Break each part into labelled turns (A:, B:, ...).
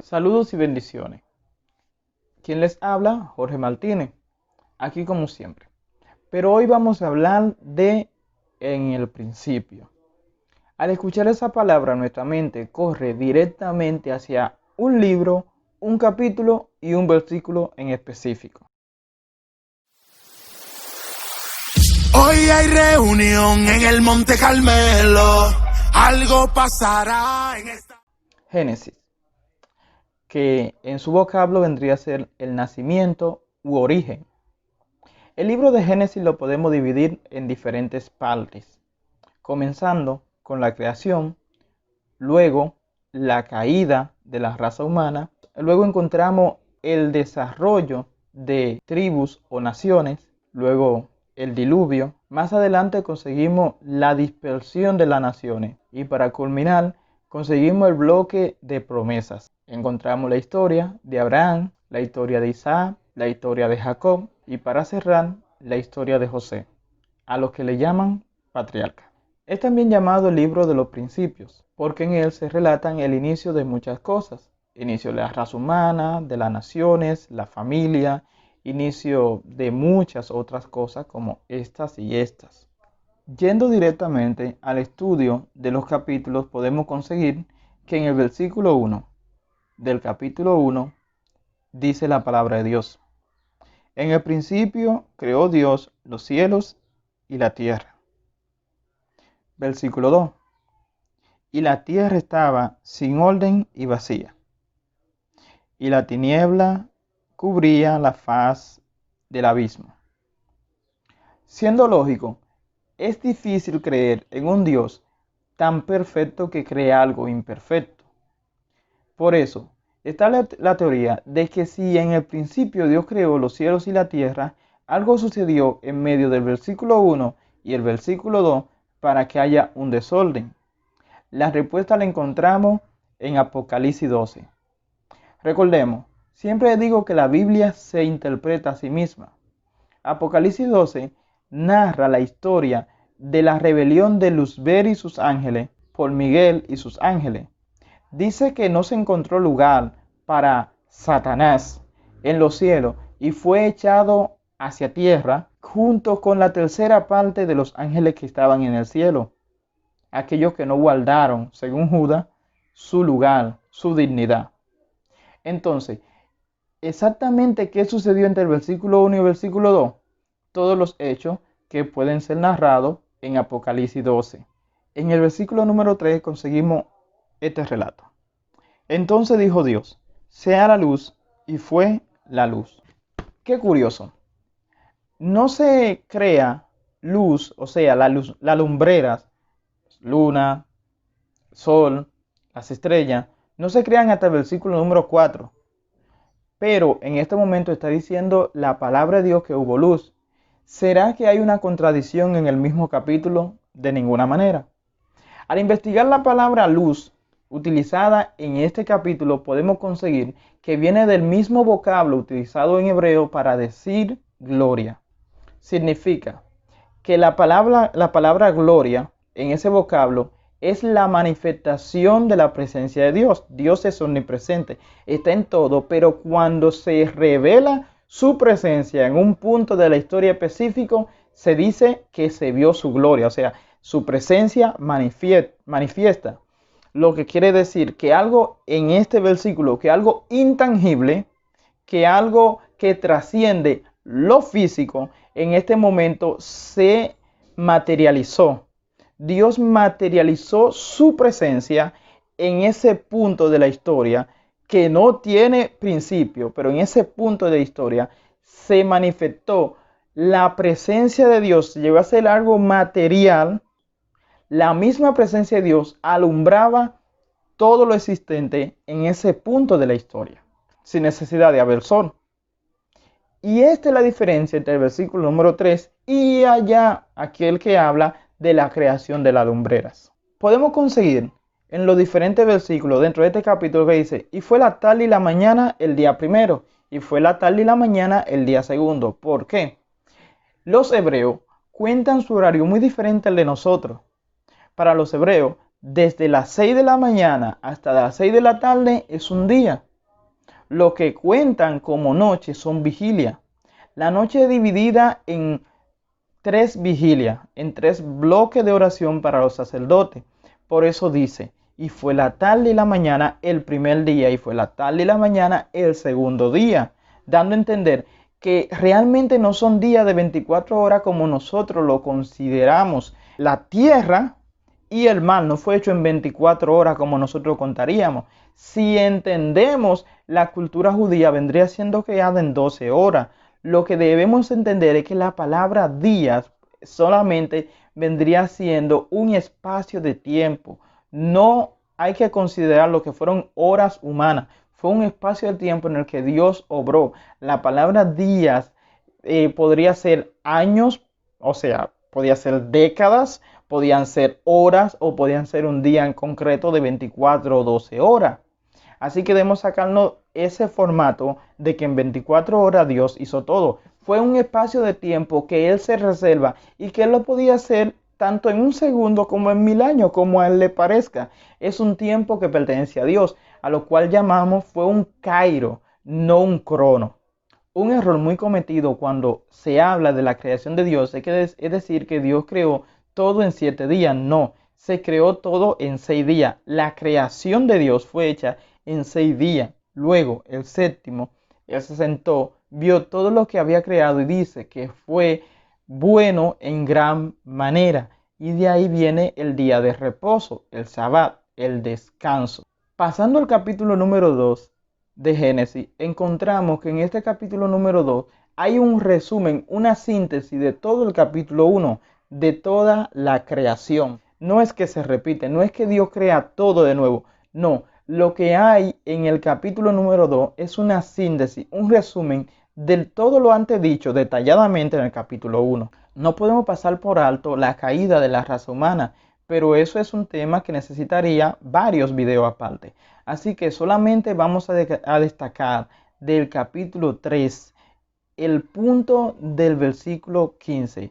A: Saludos y bendiciones. ¿Quién les habla? Jorge Martínez, aquí como siempre. Pero hoy vamos a hablar de en el principio. Al escuchar esa palabra, nuestra mente corre directamente hacia un libro, un capítulo y un versículo en específico.
B: Hoy hay reunión en el Monte Carmelo. Algo pasará en esta...
A: Génesis, que en su vocablo vendría a ser el nacimiento u origen. El libro de Génesis lo podemos dividir en diferentes partes, comenzando con la creación, luego la caída de la raza humana, luego encontramos el desarrollo de tribus o naciones, luego el diluvio, más adelante conseguimos la dispersión de las naciones y para culminar conseguimos el bloque de promesas. Encontramos la historia de Abraham, la historia de Isaac, la historia de Jacob y para cerrar la historia de José, a los que le llaman patriarca. Es también llamado el libro de los principios, porque en él se relatan el inicio de muchas cosas. Inicio de la raza humana, de las naciones, la familia, inicio de muchas otras cosas como estas y estas. Yendo directamente al estudio de los capítulos, podemos conseguir que en el versículo 1 del capítulo 1 dice la palabra de Dios. En el principio creó Dios los cielos y la tierra. Versículo 2. Y la tierra estaba sin orden y vacía, y la tiniebla cubría la faz del abismo. Siendo lógico, es difícil creer en un Dios tan perfecto que crea algo imperfecto. Por eso, está la teoría de que si en el principio Dios creó los cielos y la tierra, algo sucedió en medio del versículo 1 y el versículo 2 para que haya un desorden. La respuesta la encontramos en Apocalipsis 12. Recordemos, siempre digo que la Biblia se interpreta a sí misma. Apocalipsis 12 narra la historia de la rebelión de Luzbel y sus ángeles por Miguel y sus ángeles. Dice que no se encontró lugar para Satanás en los cielos y fue echado hacia tierra junto con la tercera parte de los ángeles que estaban en el cielo. Aquellos que no guardaron, según Judas, su lugar, su dignidad. Entonces, exactamente qué sucedió entre el versículo 1 y el versículo 2, todos los hechos que pueden ser narrados en Apocalipsis 12. En el versículo número 3 conseguimos este relato. Entonces dijo Dios, sea la luz, y fue la luz. Qué curioso. No se crea luz, o sea, las lumbreras, luna, sol, las estrellas, no se crean hasta el versículo número 4. Pero en este momento está diciendo la palabra de Dios que hubo luz. ¿Será que hay una contradicción en el mismo capítulo? De ninguna manera. Al investigar la palabra luz utilizada en este capítulo, podemos conseguir que viene del mismo vocablo utilizado en hebreo para decir gloria. Significa que la palabra gloria en ese vocablo es la manifestación de la presencia de Dios. Dios es omnipresente, está en todo, pero cuando se revela su presencia en un punto de la historia específico, se dice que se vio su gloria, o sea, su presencia manifiesta. Lo que quiere decir que algo en este versículo, que algo intangible, que algo que trasciende lo físico, en este momento se materializó. Dios materializó su presencia en ese punto de la historia que no tiene principio, pero en ese punto de la historia se manifestó la presencia de Dios, llegó a ser algo material. La misma presencia de Dios alumbraba todo lo existente en ese punto de la historia, sin necesidad de haber sol. Y esta es la diferencia entre el versículo número 3 y allá aquel que habla de la creación de las lumbreras. Podemos conseguir en los diferentes versículos dentro de este capítulo que dice, y fue la tarde y la mañana el día primero, y fue la tarde y la mañana el día segundo. ¿Por qué? Los hebreos cuentan su horario muy diferente al de nosotros. Para los hebreos, desde las 6 de la mañana hasta las 6 de la tarde es un día. Lo que cuentan como noche son vigilias. La noche es dividida en 3 vigilias, en 3 bloques de oración para los sacerdotes. Por eso dice, y fue la tarde y la mañana el primer día, y fue la tarde y la mañana el segundo día, dando a entender que realmente no son días de 24 horas como nosotros lo consideramos. La tierra y el mar no fue hecho en 24 horas como nosotros contaríamos. Si entendemos la cultura judía, vendría siendo creada en 12 horas. Lo que debemos entender es que la palabra días solamente vendría siendo un espacio de tiempo. No hay que considerar lo que fueron horas humanas. Fue un espacio de tiempo en el que Dios obró. La palabra días podría ser años, o sea, podía ser décadas, podían ser horas o podían ser un día en concreto de 24 o 12 horas. Así que debemos sacarnos ese formato de que en 24 horas Dios hizo todo. Fue un espacio de tiempo que Él se reserva y que Él lo podía hacer tanto en un segundo como en 1000 años, como a Él le parezca. Es un tiempo que pertenece a Dios, a lo cual llamamos fue un kairo, no un crono. Un error muy cometido cuando se habla de la creación de Dios es decir que Dios creó todo en 7 días. No, se creó todo en 6 días. La creación de Dios fue hecha en 6 días. Luego, el séptimo, Él se sentó, vio todo lo que había creado y dice que fue bueno en gran manera. Y de ahí viene el día de reposo, el Sabbat, el descanso. Pasando al capítulo número 2 de Génesis, encontramos que en este capítulo número 2 hay un resumen, una síntesis de todo el capítulo 1, de toda la creación. No es que se repite, no es que Dios crea todo de nuevo, no. Lo que hay en el capítulo número 2 es una síntesis, un resumen de todo lo antes dicho detalladamente en el capítulo 1. No podemos pasar por alto la caída de la raza humana, pero eso es un tema que necesitaría varios videos aparte. Así que solamente vamos a destacar del capítulo 3 el punto del versículo 15.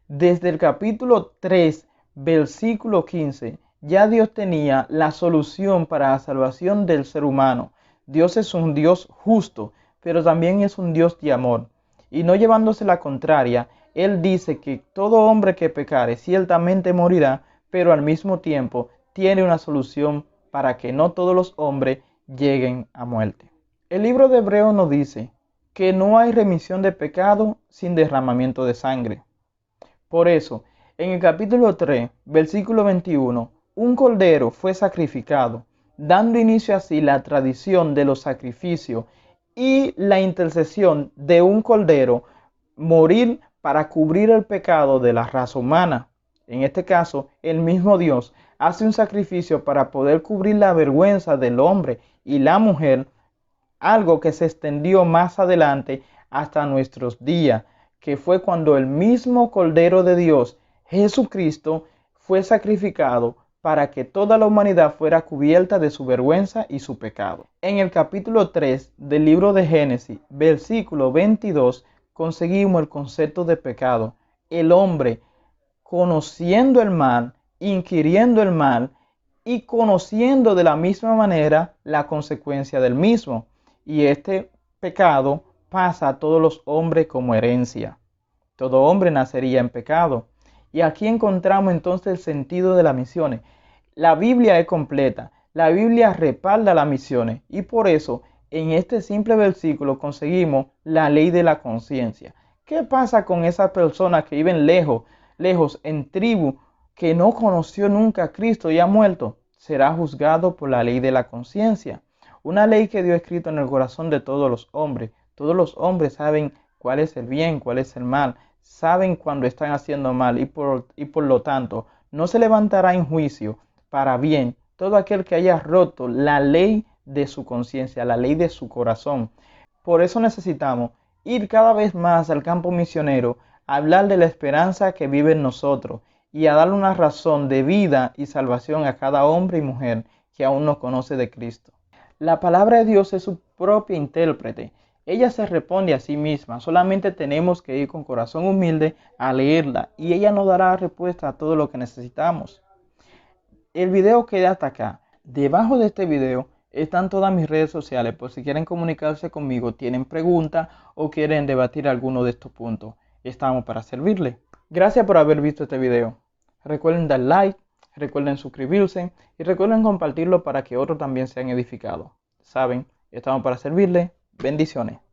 A: Desde el capítulo 3, versículo 15, ya Dios tenía la solución para la salvación del ser humano. Dios es un Dios justo, pero también es un Dios de amor. Y no llevándose la contraria, Él dice que todo hombre que pecare ciertamente morirá, pero al mismo tiempo tiene una solución para que no todos los hombres lleguen a muerte. El libro de Hebreos nos dice que no hay remisión de pecado sin derramamiento de sangre. Por eso, en el capítulo 3, versículo 21, un cordero fue sacrificado, dando inicio así la tradición de los sacrificios y la intercesión de un cordero morir para cubrir el pecado de la raza humana. En este caso, el mismo Dios hace un sacrificio para poder cubrir la vergüenza del hombre y la mujer, algo que se extendió más adelante hasta nuestros días, que fue cuando el mismo Cordero de Dios, Jesucristo, fue sacrificado para que toda la humanidad fuera cubierta de su vergüenza y su pecado. En el capítulo 3 del libro de Génesis, versículo 22, conseguimos el concepto de pecado. El hombre, conociendo el mal, inquiriendo el mal y conociendo de la misma manera la consecuencia del mismo. Y este pecado pasa a todos los hombres como herencia. Todo hombre nacería en pecado. Y aquí encontramos entonces el sentido de las misiones. La Biblia es completa. La Biblia respalda las misiones. Y por eso, en este simple versículo conseguimos la ley de la conciencia. ¿Qué pasa con esas personas que viven lejos en tribu, que no conoció nunca a Cristo y ha muerto? Será juzgado por la ley de la conciencia. Una ley que Dios ha escrito en el corazón de todos los hombres. Todos los hombres saben cuál es el bien, cuál es el mal. Saben cuando están haciendo mal y por lo tanto no se levantará en juicio para bien todo aquel que haya roto la ley de su conciencia, la ley de su corazón. Por eso necesitamos ir cada vez más al campo misionero, a hablar de la esperanza que vive en nosotros y a darle una razón de vida y salvación a cada hombre y mujer que aún no conoce de Cristo. La palabra de Dios es su propia intérprete. Ella se responde a sí misma. Solamente tenemos que ir con corazón humilde a leerla y ella nos dará respuesta a todo lo que necesitamos. El video queda hasta acá. Debajo de este video están todas mis redes sociales por si quieren comunicarse conmigo, tienen preguntas o quieren debatir alguno de estos puntos. Estamos para servirles. Gracias por haber visto este video. Recuerden dar like, recuerden suscribirse y recuerden compartirlo para que otros también sean edificados. Saben, estamos para servirles. Bendiciones.